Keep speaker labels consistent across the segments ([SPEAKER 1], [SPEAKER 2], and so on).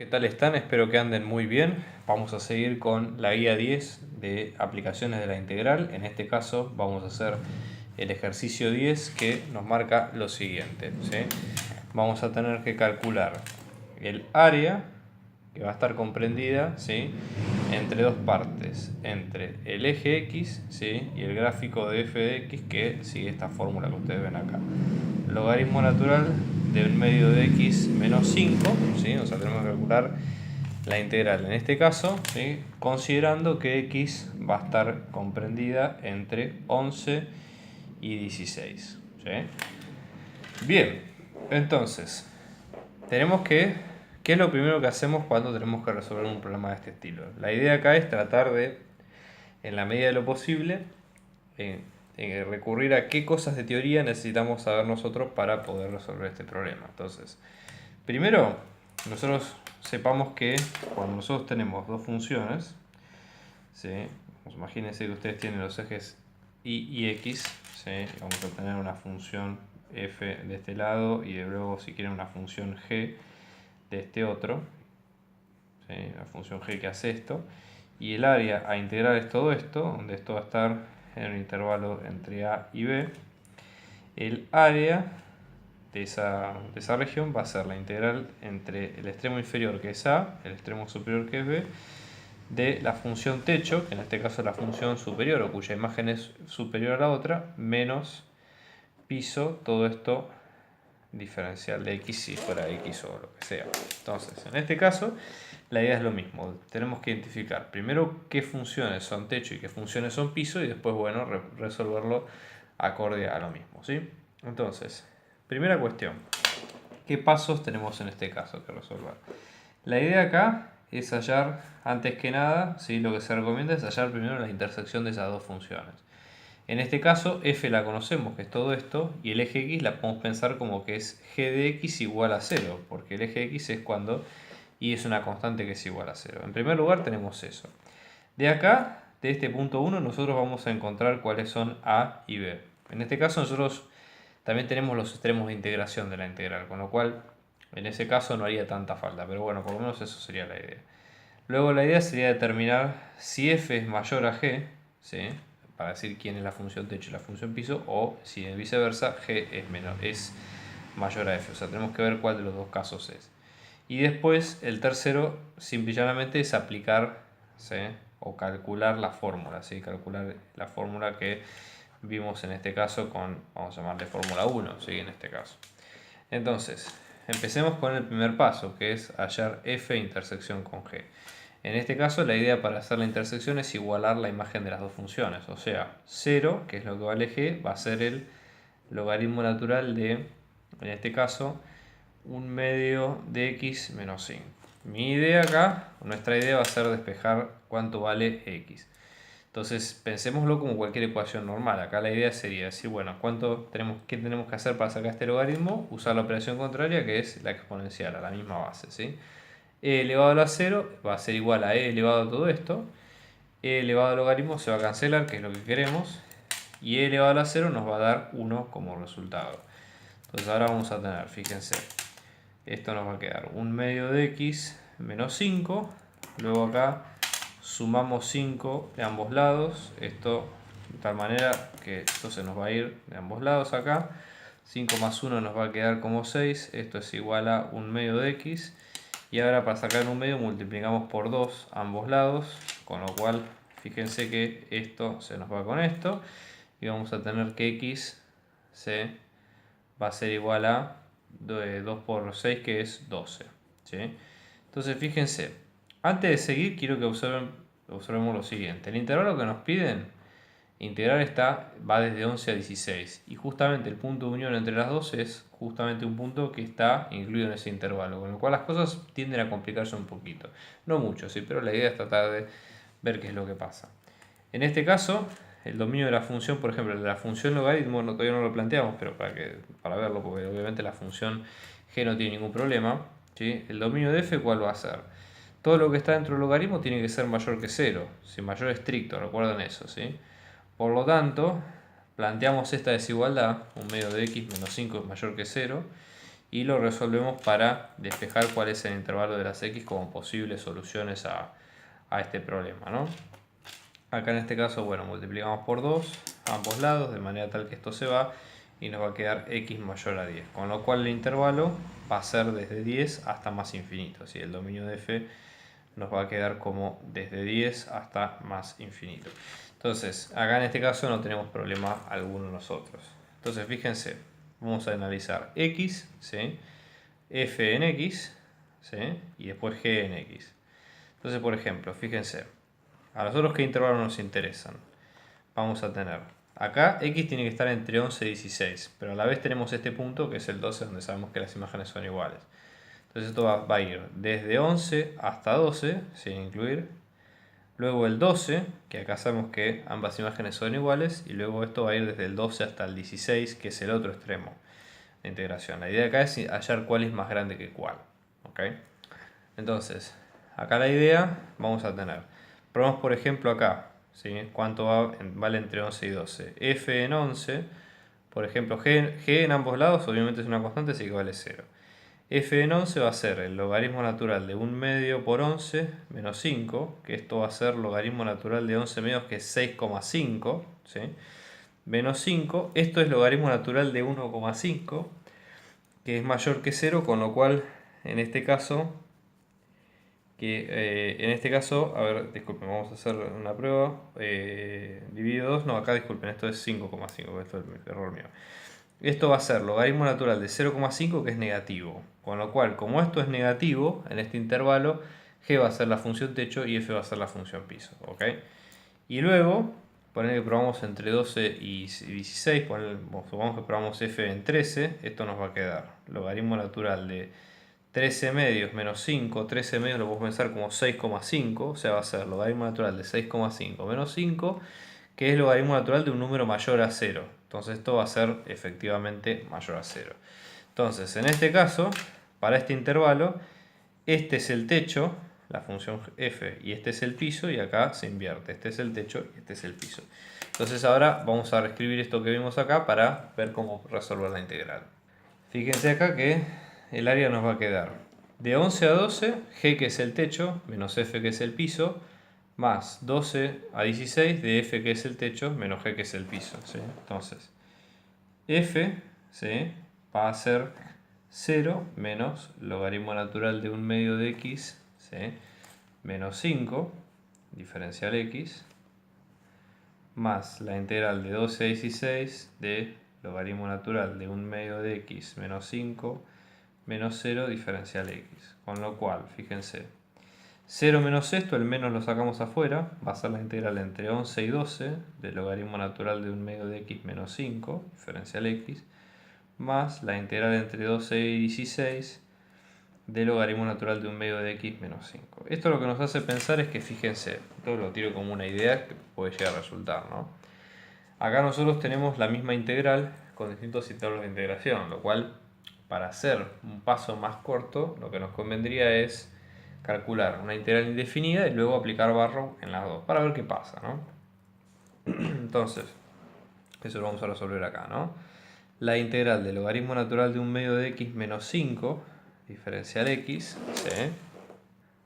[SPEAKER 1] ¿Qué tal están? Espero que anden muy bien. Vamos a seguir con la guía 10 de aplicaciones de la integral. En este caso vamos a hacer el ejercicio 10 que nos marca lo siguiente, ¿sí? Vamos a tener que calcular el área que va a estar comprendida, ¿sí?, entre dos partes, entre el eje X, ¿sí?, y el gráfico de f de x, que sigue esta fórmula que ustedes ven acá. Logaritmo natural de un medio de x menos 5, ¿sí? O sea, tenemos que calcular la integral en este caso, ¿sí?, considerando que x va a estar comprendida entre 11 y 16, ¿sí? Bien, entonces tenemos que... ¿Qué es lo primero que hacemos cuando tenemos que resolver un problema de este estilo? La idea acá es tratar de, en la medida de lo posible, recurrir a qué cosas de teoría necesitamos saber nosotros para poder resolver este problema. Entonces, primero, nosotros sepamos que cuando nosotros tenemos dos funciones, ¿sí?, pues imagínense que ustedes tienen los ejes y x, ¿sí?, vamos a tener una función f de este lado y luego, si quieren, una función g de este otro, ¿sí?, la función g que hace esto, y el área a integrar es todo esto, donde esto va a estar en un intervalo entre a y b. El área de esa región va a ser la integral entre el extremo inferior, que es a, el extremo superior, que es b, de la función techo, que en este caso es la función superior, o cuya imagen es superior a la otra, menos piso, todo esto diferencial de x si fuera x o lo que sea. Entonces, en este caso, la idea es lo mismo. Tenemos que identificar primero qué funciones son techo y qué funciones son piso, y después, bueno, resolverlo acorde a lo mismo, ¿sí? Entonces, primera cuestión, ¿qué pasos tenemos en este caso que resolver? La idea acá es hallar, antes que nada, ¿sí?, lo que se recomienda es hallar primero la intersección de esas dos funciones. En este caso, f la conocemos, que es todo esto, y el eje x la podemos pensar como que es g de x igual a 0, porque el eje x es cuando y es una constante que es igual a 0. En primer lugar tenemos eso. De acá, de este punto 1, nosotros vamos a encontrar cuáles son a y b. En este caso nosotros también tenemos los extremos de integración de la integral, con lo cual en ese caso no haría tanta falta, pero bueno, por lo menos eso sería la idea. Luego la idea sería determinar si f es mayor a g, ¿sí?, para decir quién es la función techo y la función piso, o si viceversa, g es mayor a f. O sea, tenemos que ver cuál de los dos casos es. Y después, el tercero, simple y llanamente, es aplicar, ¿sí?, o calcular la fórmula, ¿sí?, calcular la fórmula que vimos en este caso con, vamos a llamarle fórmula 1, ¿sí?, en este caso. Entonces, empecemos con el primer paso, que es hallar f intersección con g. En este caso, la idea para hacer la intersección es igualar la imagen de las dos funciones. O sea, 0, que es lo que vale g, va a ser el logaritmo natural de, en este caso, un medio de x menos 5. Mi idea acá, nuestra idea va a ser despejar cuánto vale x. Entonces, pensémoslo como cualquier ecuación normal. Acá la idea sería decir, bueno, ¿qué tenemos que hacer para sacar este logaritmo? Usar la operación contraria, que es la exponencial, a la misma base, ¿sí? E elevado a la 0 va a ser igual a e elevado a todo esto. E elevado al logaritmo se va a cancelar, que es lo que queremos. Y e elevado a la 0 nos va a dar 1 como resultado. Entonces ahora vamos a tener, fíjense, esto nos va a quedar un medio de x menos 5. Luego acá sumamos 5 de ambos lados. Esto de tal manera que esto se nos va a ir de ambos lados acá. 5 más 1 nos va a quedar como 6. Esto es igual a un medio de x. Y ahora, para sacar un medio, multiplicamos por 2 ambos lados. Con lo cual, fíjense que esto se nos va con esto. Y vamos a tener que x va a ser igual a 2 por 6, que es 12. ¿Sí? Entonces, fíjense, antes de seguir, quiero que observemos lo siguiente. El intervalo que nos piden integrar va desde 11 a 16. Y justamente el punto de unión entre las dos es justamente un punto que está incluido en ese intervalo. Con lo cual las cosas tienden a complicarse un poquito. No mucho, sí, pero la idea es tratar de ver qué es lo que pasa. En este caso, el dominio de la función, por ejemplo, de la función logaritmo, todavía no lo planteamos, pero para verlo, porque obviamente la función g no tiene ningún problema, ¿sí? El dominio de f, ¿cuál va a ser? Todo lo que está dentro del logaritmo tiene que ser mayor que 0, si mayor estricto, recuerden eso, ¿sí? Por lo tanto, planteamos esta desigualdad, un medio de x menos 5 es mayor que 0, y lo resolvemos para despejar cuál es el intervalo de las x como posibles soluciones a este problema, ¿no? Acá en este caso, bueno, multiplicamos por 2 a ambos lados de manera tal que esto se va y nos va a quedar x mayor a 10, con lo cual el intervalo va a ser desde 10 hasta más infinito, ¿sí? El dominio de f nos va a quedar como desde 10 hasta más infinito. Entonces, acá en este caso no tenemos problema alguno nosotros. Entonces, fíjense, vamos a analizar x, ¿sí? F en x, ¿sí? Y después g en x. Entonces, por ejemplo, fíjense, a nosotros qué intervalos nos interesan. Vamos a tener, acá x tiene que estar entre 11 y 16, pero a la vez tenemos este punto que es el 12 donde sabemos que las imágenes son iguales. Entonces esto va a ir desde 11 hasta 12, sin incluir. Luego el 12, que acá sabemos que ambas imágenes son iguales. Y luego esto va a ir desde el 12 hasta el 16, que es el otro extremo de integración. La idea acá es hallar cuál es más grande que cuál. ¿Okay? Entonces, acá la idea vamos a tener. Probamos por ejemplo acá. ¿Sí? ¿Cuánto vale entre 11 y 12? F en 11, por ejemplo, g en ambos lados obviamente es una constante, así que vale 0. F en 11 va a ser el logaritmo natural de 1 medio por 11 menos 5, que esto va a ser logaritmo natural de 11 medios, que es 6,5, ¿sí? Menos 5, esto es logaritmo natural de 1,5, que es mayor que 0, con lo cual en este caso, a ver, disculpen, vamos a hacer una prueba, dividido 2, no, acá disculpen, esto es 5,5, esto es error mío. Esto va a ser logaritmo natural de 0,5, que es negativo. Con lo cual, como esto es negativo, en este intervalo, g va a ser la función techo y f va a ser la función piso. ¿Ok? Y luego, poner que probamos entre 12 y 16, supongamos que probamos f en 13, esto nos va a quedar logaritmo natural de 13 medios menos 5, 13 medios lo podemos pensar como 6,5, o sea, va a ser logaritmo natural de 6,5 menos 5, que es logaritmo natural de un número mayor a 0. Entonces esto va a ser efectivamente mayor a 0. Entonces, en este caso, para este intervalo, este es el techo, la función f, y este es el piso, y acá se invierte. Este es el techo y este es el piso. Entonces ahora vamos a reescribir esto que vimos acá para ver cómo resolver la integral. Fíjense acá que el área nos va a quedar de 11 a 12, g que es el techo, menos f que es el piso, más 12 a 16 de f que es el techo, menos g que es el piso. ¿Sí? Entonces, f, ¿sí?, va a ser 0 menos logaritmo natural de 1 medio de x, ¿sí?, menos 5, diferencial x, más la integral de 12 a 16 de logaritmo natural de 1 medio de x menos 5 menos 0 diferencial x. Con lo cual, fíjense, 0 menos esto, el menos lo sacamos afuera, va a ser la integral entre 11 y 12 del logaritmo natural de 1 medio de x menos 5 diferencial x, más la integral entre 12 y 16 del logaritmo natural de 1 medio de x menos 5. Esto lo que nos hace pensar es que, fíjense, esto lo tiro como una idea que puede llegar a resultar, ¿no? Acá nosotros tenemos la misma integral con distintos intervalos de integración, lo cual, para hacer un paso más corto, lo que nos convendría es calcular una integral indefinida y luego aplicar barro en las dos, para ver qué pasa, ¿no? Entonces, eso lo vamos a resolver acá, ¿no? La integral del logaritmo natural de 1 medio de x menos 5, diferencial x, ¿sí?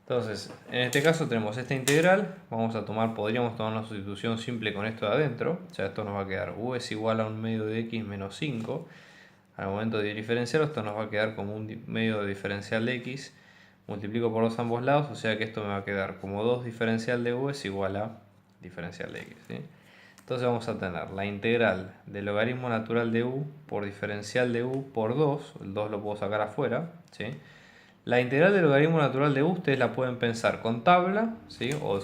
[SPEAKER 1] Entonces, en este caso tenemos esta integral, podríamos tomar una sustitución simple con esto de adentro, o sea, esto nos va a quedar u es igual a 1 medio de x menos 5, al momento de diferenciarlo esto nos va a quedar como un medio de diferencial de x, multiplico por 2 ambos lados, o sea que esto me va a quedar como 2 diferencial de u es igual a diferencial de x, ¿sí? Entonces vamos a tener la integral del logaritmo natural de u por diferencial de u por 2, el 2 lo puedo sacar afuera, ¿sí? La integral del logaritmo natural de u ustedes la pueden pensar con tabla, ¿sí?, o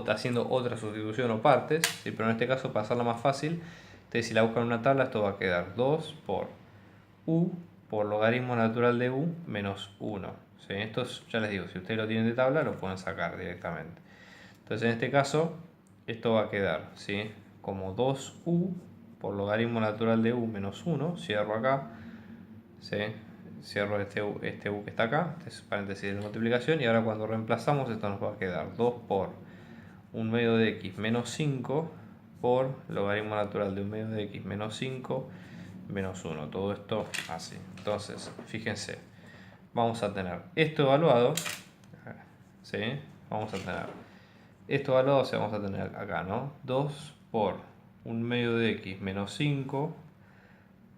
[SPEAKER 1] haciendo otra sustitución o partes, ¿sí? Pero en este caso, para hacerla más fácil, ustedes si la buscan en una tabla, esto va a quedar 2 por u por logaritmo natural de u menos 1. ¿Sí? Esto ya les digo, si ustedes lo tienen de tabla, lo pueden sacar directamente. Entonces, en este caso, esto va a quedar, ¿sí?, como 2u por logaritmo natural de u menos 1, cierro acá, ¿sí?, cierro este u que está acá, este es paréntesis de multiplicación, y ahora cuando reemplazamos esto nos va a quedar 2 por 1 medio de x menos 5 por logaritmo natural de 1 medio de x menos 5 menos 1. Todo esto así. Entonces, fíjense, vamos a tener esto evaluado, ¿sí? Vamos a tener esto evaluado, o sea, vamos a tener acá, ¿no? 2 por 1/2 de x menos 5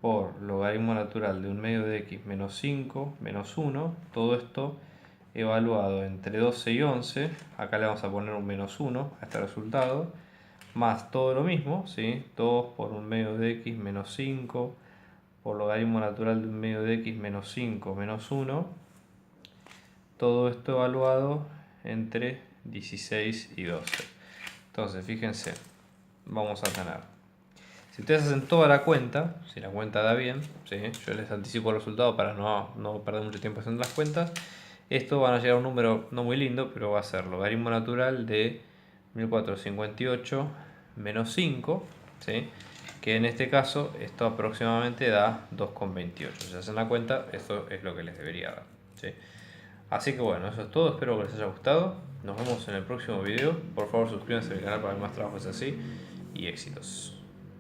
[SPEAKER 1] por logaritmo natural de 1/2 de x menos 5 menos 1. Todo esto evaluado entre 12 y 11. Acá le vamos a poner un menos 1 a este resultado. Más todo lo mismo, ¿sí? 2 por 1/2 de x menos 5 por logaritmo natural de 1/2 de x menos 5 menos 1. Todo esto evaluado entre 16 y 12. Entonces, fíjense, vamos a tener, si ustedes hacen toda la cuenta, si la cuenta da bien, ¿sí? Yo les anticipo el resultado para no perder mucho tiempo haciendo las cuentas. Esto van a llegar a un número no muy lindo, pero va a ser logaritmo natural de 1458 menos 5, ¿sí? Que en este caso esto aproximadamente da 2,28. Si hacen la cuenta, esto es lo que les debería dar, ¿sí? Así que bueno, eso es todo, espero que les haya gustado. Nos vemos en el próximo video. Por favor suscríbanse al canal para ver más trabajos así y éxitos.